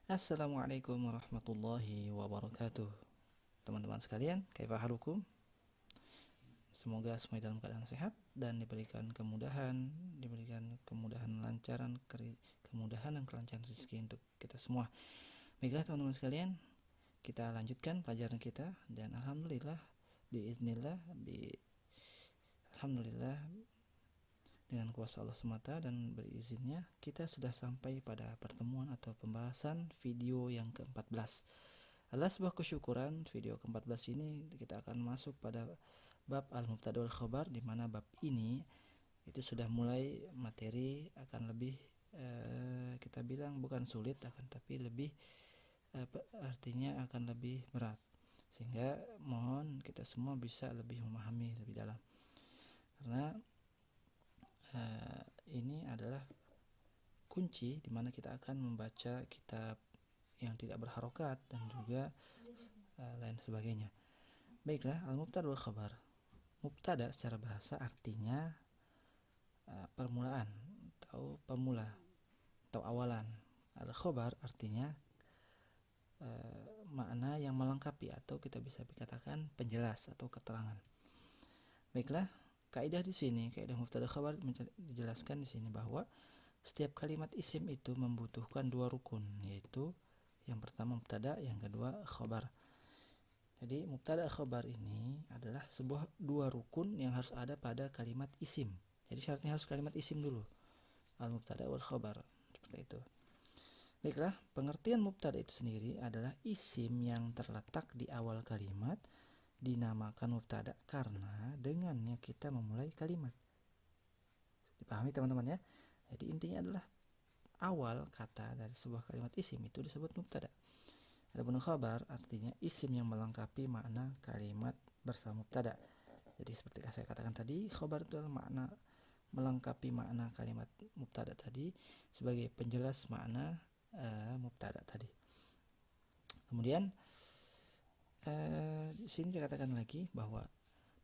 Assalamualaikum warahmatullahi wabarakatuh. Teman-teman sekalian, kaifa halukum? Semoga semuanya dalam keadaan sehat dan diberikan kemudahan lancaran, kemudahan dan kelancaran rezeki untuk kita semua. Baiklah teman-teman sekalian, kita lanjutkan pelajaran kita dan alhamdulillah biiznillah alhamdulillah dengan kuasa Allah semata dan berizinnya kita sudah sampai pada pertemuan atau pembahasan video yang ke-14. Adalah sebuah kesyukuran video ke-14 ini kita akan masuk pada bab al-mubtada wal khabar, di mana bab ini itu sudah mulai materi akan lebih kita bilang bukan sulit akan tapi lebih artinya akan lebih berat, sehingga mohon kita semua bisa lebih memahami lebih dalam karena ini adalah kunci di mana kita akan membaca kitab yang tidak berharokat dan juga lain sebagainya. Baiklah, al-mubtada wal khabar. Mubtada secara bahasa artinya permulaan atau pemula atau awalan. Al-khabar artinya makna yang melengkapi atau kita bisa dikatakan penjelas atau keterangan. Baiklah, kaidah di sini, kaidah mubtada khabar dijelaskan di sini bahwa setiap kalimat isim itu membutuhkan dua rukun, yaitu yang pertama mubtada, yang kedua khabar. Jadi mubtada khabar ini adalah sebuah dua rukun yang harus ada pada kalimat isim. Jadi syaratnya harus kalimat isim dulu. Al-mubtada wal khabar. Seperti itu. Baiklah, pengertian mubtada itu sendiri adalah isim yang terletak di awal kalimat, dinamakan mubtada karena dengannya kita memulai kalimat. Dipahami teman-teman ya? Jadi intinya adalah awal kata dari sebuah kalimat isim itu disebut mubtada. Adapun khabar artinya isim yang melengkapi makna kalimat bersama mubtada. Jadi seperti saya katakan tadi, khabar itu adalah makna melengkapi makna kalimat mubtada tadi sebagai penjelas makna mubtada tadi. Kemudian di sini saya katakan lagi bahwa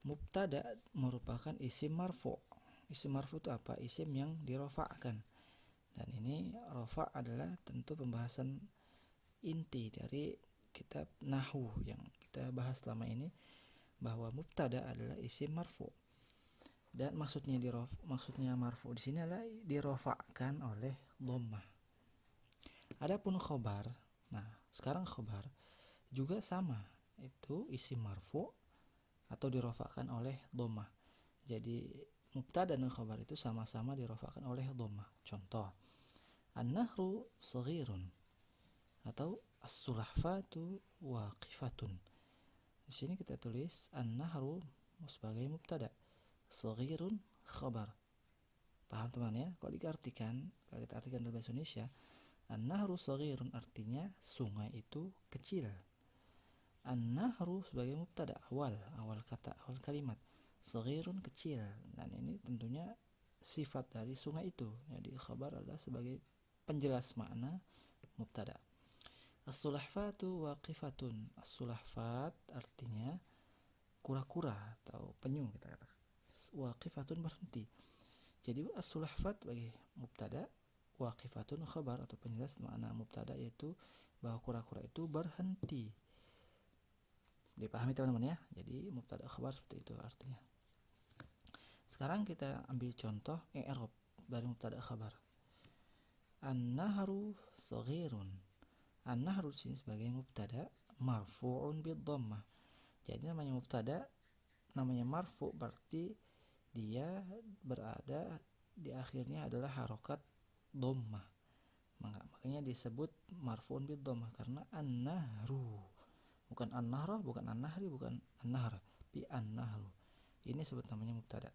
mubtada merupakan isim marfu. Isim marfu itu apa? Isim yang dirofa'kan. Dan ini rofa adalah tentu pembahasan inti dari kitab nahwu yang kita bahas selama ini, bahwa mubtada adalah isim marfu. Dan maksudnya marfu di sini adalah dirofa'kan oleh dhammah. Adapun khobar, nah sekarang khobar juga sama, itu isim marfu atau dirofa'kan oleh dhammah. Jadi mubtada dan khobar itu sama-sama dirofa'kan oleh dhammah. Contoh, an-nahru saghirun atau as-sulahfatu waqifatun. Di sini kita tulis an-nahru sebagai mubtada, saghirun khabar. Paham teman ya? Kalau kita artikan dalam bahasa Indonesia, an-nahru saghirun artinya sungai itu kecil. An-nahru sebagai mubtada, awal kata, awal kalimat. Saghirun kecil. Dan ini tentunya sifat dari sungai itu. Jadi khabar adalah sebagai penjelas makna mubtada. As-sulahfatu waqifatun. As-sulahfat artinya kura-kura atau penyu kita katakan. Waqifatun berhenti. Jadi as-sulahfat bagi mubtada, waqifatun khabar atau penjelas makna mubtada, yaitu bahwa kura-kura itu berhenti. Dipahami teman-teman ya? Jadi mubtada khabar seperti itu artinya. Sekarang kita ambil contoh i'rab dari mubtada khabar. An-nahru saghirun. An-nahru sini sebagai mubtada marfu'un bid-dhammah. Jadi namanya mubtada, namanya marfu berarti dia berada di akhirnya adalah harokat dhammah. Makanya disebut marfu'un bid-dhammah karena an-nahru. Bukan an-nahra, bukan an-nahri, bukan an-nahr, tapi an-nahru. Ini sebut namanya mubtada.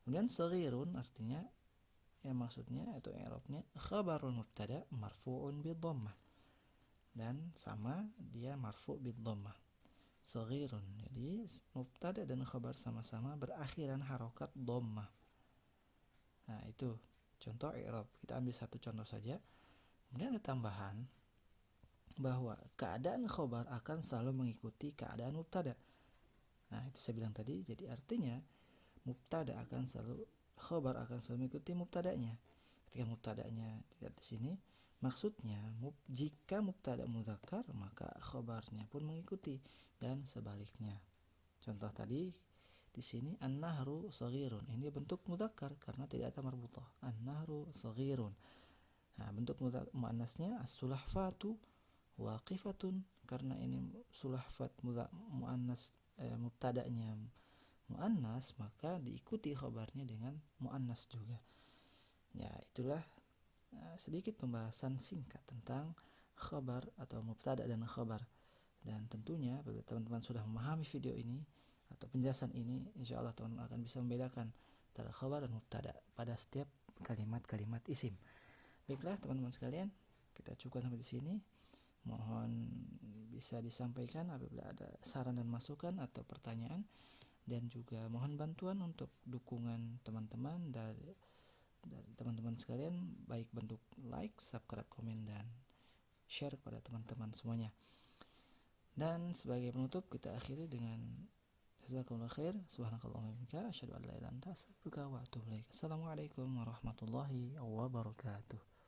Kemudian saghirun artinya maksudnya atau i'rabnya khabarul mubtada marfu'un bid-dhammah. Dan sama dia marfu' bid-dhammah. Saghirun. Jadi mubtada dan khabar sama-sama berakhiran harokat dhammah. Nah, itu contoh i'rab. Kita ambil satu contoh saja. Kemudian ada tambahan bahwa keadaan khabar akan selalu mengikuti keadaan mubtada. Nah, itu saya bilang tadi. Jadi artinya mubtada akan selalu, khabar akan selalu mengikuti mubtadanya. Ketika mubtadanya tidak di sini, Maksudnya, jika mubtada mudzakkar maka khabarnya pun mengikuti dan sebaliknya. Contoh tadi di sini an-nahru shaghirun. Ini bentuk mudzakkar karena tidak ada marbutah. An-nahru shaghirun. Nah, bentuk muannasnya as-sulahfatu waqifatun, karena ini sulahfat muannas mubtada'nya muannas maka diikuti khabarnya dengan muannas juga. Ya, itulah sedikit pembahasan singkat tentang khabar atau mubtada dan khabar. Dan tentunya apabila teman-teman sudah memahami video ini atau penjelasan ini, insya Allah teman-teman akan bisa membedakan antara khabar dan mubtada pada setiap kalimat-kalimat isim. Baiklah teman-teman sekalian, kita cukupkan sampai di sini. Mohon bisa disampaikan apabila ada saran dan masukan atau pertanyaan, dan juga mohon bantuan untuk dukungan teman-teman dari teman-teman sekalian, baik bentuk like, subscribe, komen, dan share kepada teman-teman semuanya. Dan sebagai penutup kita akhiri dengan jazakumullah khair, subhanakallahumma wa bihamdika, asyhadu an la ilaha illa anta, astaghfiruka wa atubu ilaik. Assalamualaikum warahmatullahi wabarakatuh.